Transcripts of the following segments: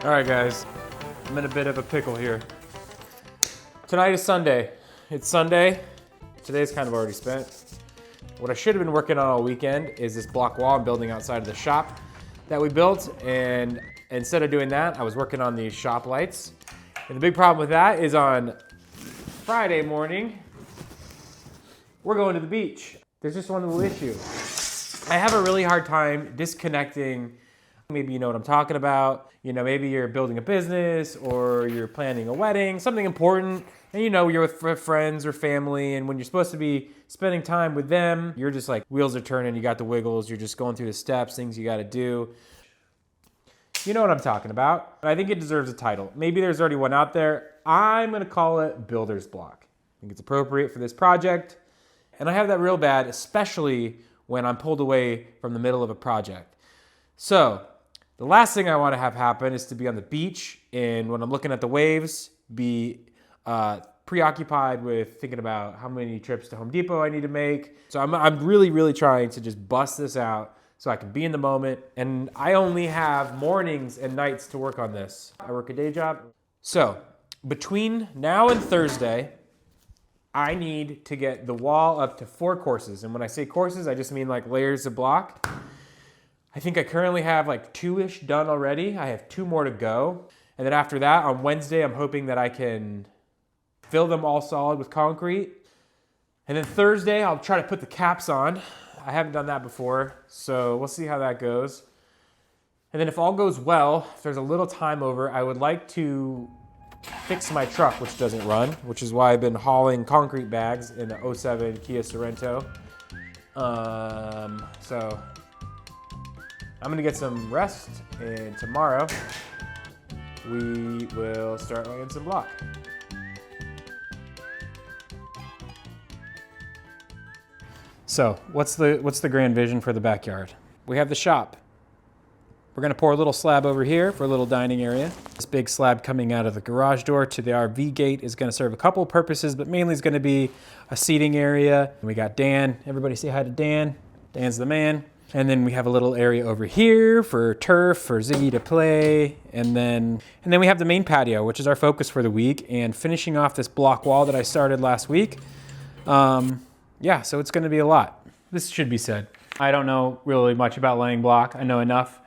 All right, guys, I'm in a bit of a pickle here. Tonight is Sunday. It's Sunday. Today's kind of already spent. What I should have been working on all weekend is this block wall I'm building outside of the shop that we built, and instead of doing that, I was working on these shop lights. And the big problem with that is on Friday morning, we're going to the beach. There's just one little issue. I have a really hard time disconnecting. Maybe you know what I'm talking about. You know, maybe you're building a business or you're planning a wedding, something important, and you know you're with friends or family, and when you're supposed to be spending time with them, you're just like wheels are turning, you got the wiggles, you're just going through the steps, things you got to do. You know what I'm talking about. I think it deserves a title. Maybe there's already one out there. I'm going to call it Builder's Block. I think it's appropriate for this project, and I have that real bad, especially when I'm pulled away from the middle of a project. So the last thing I want to have happen is to be on the beach, and when I'm looking at the waves, be preoccupied with thinking about how many trips to Home Depot I need to make. So I'm really trying to just bust this out so I can be in the moment. And I only have mornings and nights to work on this. I work a day job. So between now and Thursday, I need to get the wall up to 4 courses. And when I say courses, I just mean like layers of block. I think I currently have like 2-ish done already. I have 2 more to go. And then after that, on Wednesday, I'm hoping that I can fill them all solid with concrete. And then Thursday, I'll try to put the caps on. I haven't done that before, so we'll see how that goes. And then if all goes well, if there's a little time over, I would like to fix my truck, which doesn't run, which is why I've been hauling concrete bags in the 07 Kia Sorento. So I'm gonna get some rest, and tomorrow we will start laying some block. So what's the grand vision for the backyard? We have the shop. We're gonna pour a little slab over here for a little dining area. This big slab coming out of the garage door to the RV gate is gonna serve a couple purposes, but mainly is gonna be a seating area. And we got Dan. Everybody say hi to Dan. Dan's the man. And then we have a little area over here for turf, for Ziggy to play. And then we have the main patio, which is our focus for the week, and finishing off this block wall that I started last week. Yeah, so it's gonna be a lot. This should be said. I don't know really much about laying block. I know enough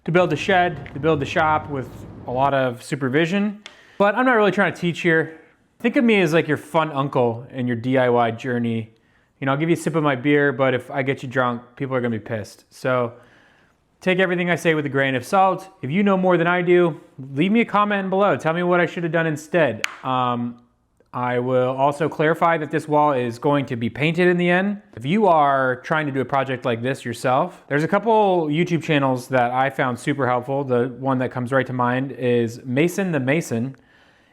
to build a shed, to build the shop with a lot of supervision, but I'm not really trying to teach here. Think of me as like your fun uncle in your DIY journey. You know, I'll give you a sip of my beer, but if I get you drunk, people are gonna be pissed. So take everything I say with a grain of salt. If you know more than I do, leave me a comment below. Tell me what I should have done instead. I will also clarify that this wall is going to be painted in the end. If you are trying to do a project like this yourself, there's a couple YouTube channels that I found super helpful. The one that comes right to mind is Mason the Mason.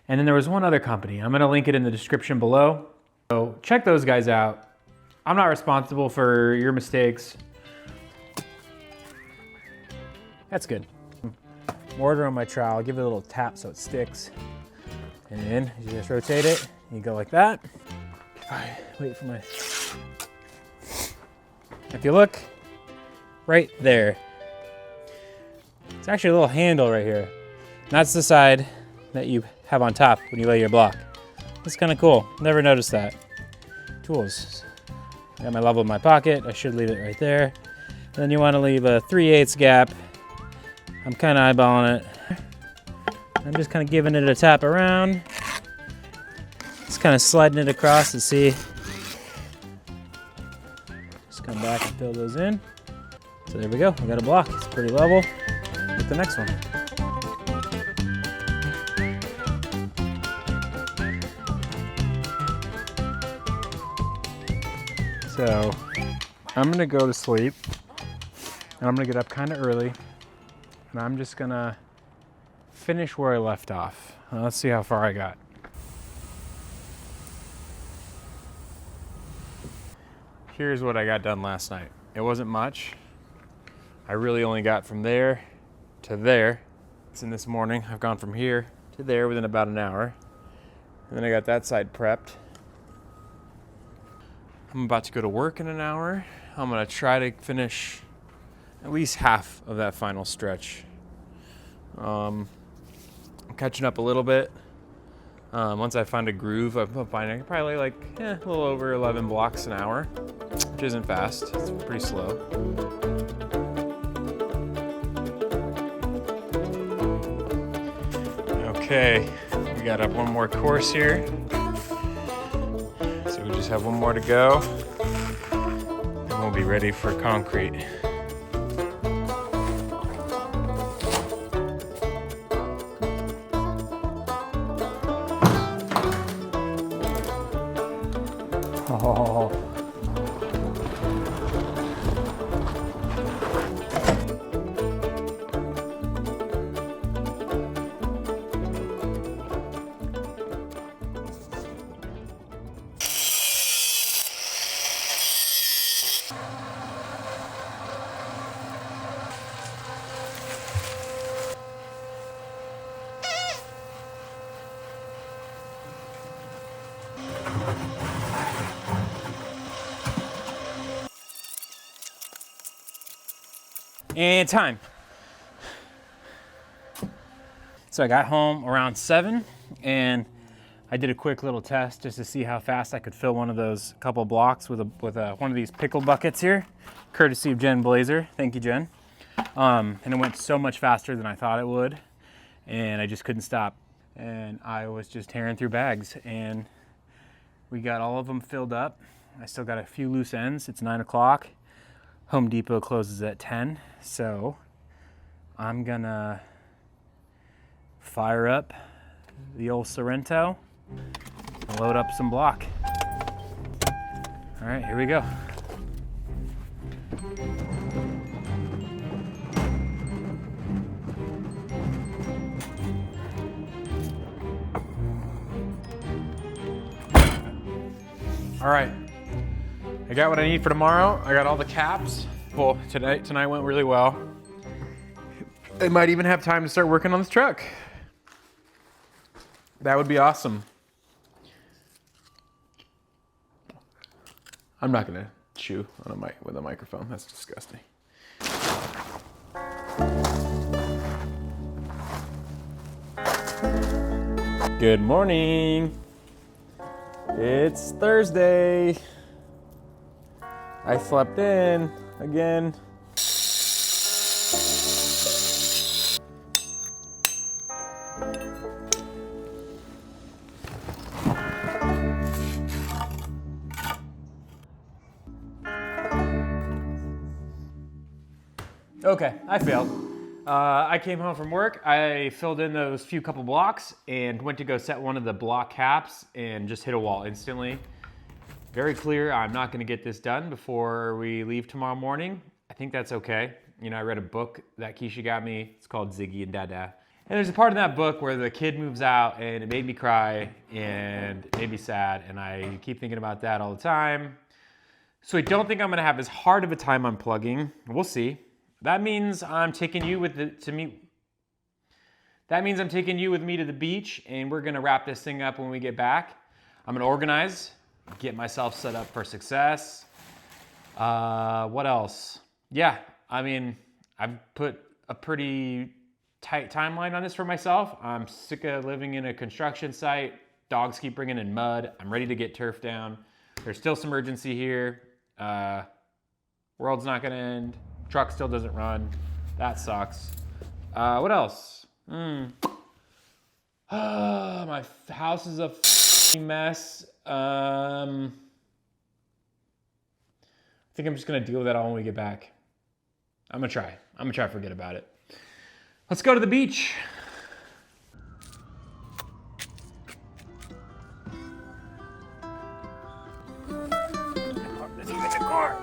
And then there was one other company. I'm gonna link it in the description below. So check those guys out. I'm not responsible for your mistakes. That's good. Mortar on my trowel, give it a little tap so it sticks. And then you just rotate it, you go like that. All right, wait for my... If you look right there, it's actually a little handle right here. And that's the side that you have on top when you lay your block. That's kind of cool, never noticed that. Tools. I got my level in my pocket, I should leave it right there. And then you wanna leave a 3/8 gap. I'm kinda eyeballing it. I'm just kind of giving it a tap around. Just kind of sliding it across to see. Just come back and fill those in. So there we go, we got a block. It's pretty level. Get the next one. So I'm gonna go to sleep, and I'm gonna get up kind of early, and I'm just gonna finish where I left off. Let's see how far I got. Here's what I got done last night. It wasn't much. I really only got from there to there. It's in this morning. I've gone from here to there within about an hour. And then I got that side prepped. I'm about to go to work in an hour. I'm gonna try to finish at least half of that final stretch. catching up a little bit. Once I find a groove, I'm finding probably like a little over 11 blocks an hour, which isn't fast. It's pretty slow. Okay, we got up one more course here. So we just have one more to go, and we'll be ready for concrete. Oh. And time. So I got home around 7 and I did a quick little test just to see how fast I could fill one of those couple blocks with one of these pickle buckets here, courtesy of Jen Blazer. Thank you, Jen. And it went so much faster than I thought it would, and I just couldn't stop. And I was just tearing through bags, and we got all of them filled up. I still got a few loose ends. It's 9 o'clock. Home Depot closes at 10, so I'm gonna fire up the old Sorrento and load up some block. All right, here we go. All right. I got what I need for tomorrow. I got all the caps. Well, tonight went really well. I might even have time to start working on this truck. That would be awesome. I'm not gonna chew on a mic with a microphone. That's disgusting. Good morning. It's Thursday. I slept in again. Okay, I failed. I came home from work, I filled in those few couple blocks and went to go set one of the block caps and just hit a wall instantly. Very clear, I'm not gonna get this done before we leave tomorrow morning. I think that's okay. You know, I read a book that Keisha got me. It's called Ziggy and Dada. And there's a part in that book where the kid moves out and it made me cry and it made me sad, and I keep thinking about that all the time. So I don't think I'm gonna have as hard of a time unplugging. We'll see. That means I'm taking you with me to the beach, and we're gonna wrap this thing up when we get back. I'm gonna organize, get myself set up for success. What else? Yeah, I mean, I've put a pretty tight timeline on this for myself. I'm sick of living in a construction site. Dogs keep bringing in mud. I'm ready to get turf down. There's still some urgency here. World's not gonna end. Truck still doesn't run. That sucks. What else? My house is a mess. I think I'm just gonna deal with that all when we get back. I'm gonna try to forget about it. Let's go to the beach. Let's get in the car.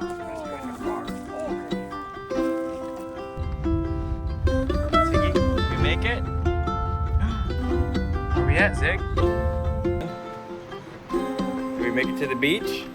Ziggy, you make it? Where we at, Zig? Did we make it to the beach?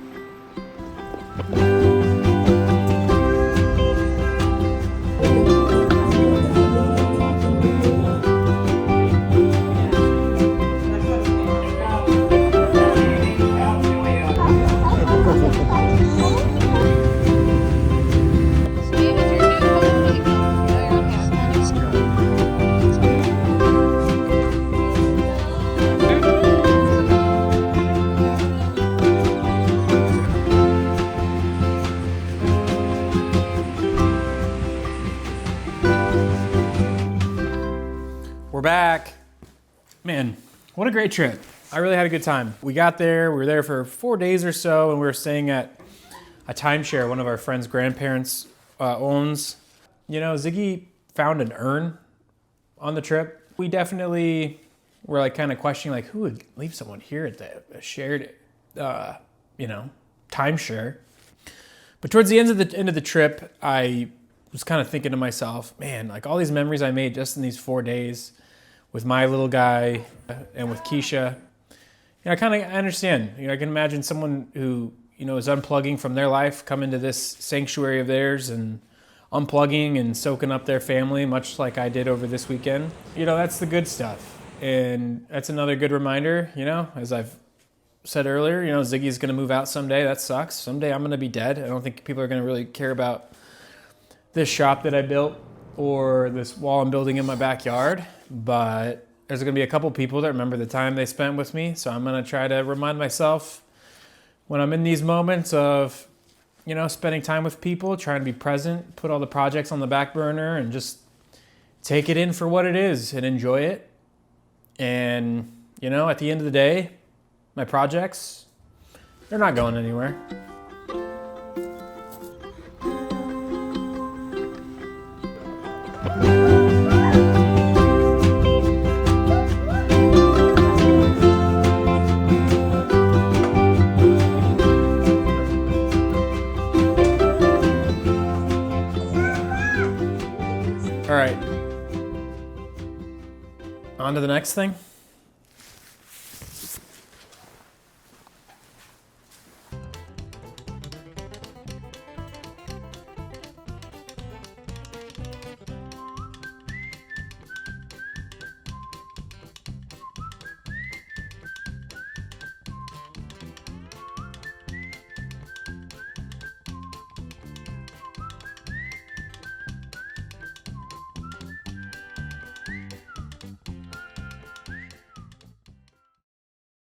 We're back. Man, what a great trip. I really had a good time. We got there, we were there for 4 days or so, and we were staying at a timeshare one of our friend's grandparents owns. You know, Ziggy found an urn on the trip. We definitely were like kind of questioning like who would leave someone here at the shared, timeshare. But towards the end of the trip, I was kind of thinking to myself, man, like all these memories I made just in these 4 days with my little guy and with Keisha. I understand. I can imagine someone who, is unplugging from their life, come into this sanctuary of theirs and unplugging and soaking up their family, much like I did over this weekend. That's the good stuff. And that's another good reminder, as I've said earlier, Ziggy's going to move out someday. That sucks. Someday I'm going to be dead. I don't think people are going to really care about this shop that I built or this wall I'm building in my backyard, but there's going to be a couple people that remember the time they spent with me. So I'm going to try to remind myself when I'm in these moments of, spending time with people, trying to be present, put all the projects on the back burner and just take it in for what it is and enjoy it. And, at the end of the day, my projects, they're not going anywhere. All right, on to the next thing.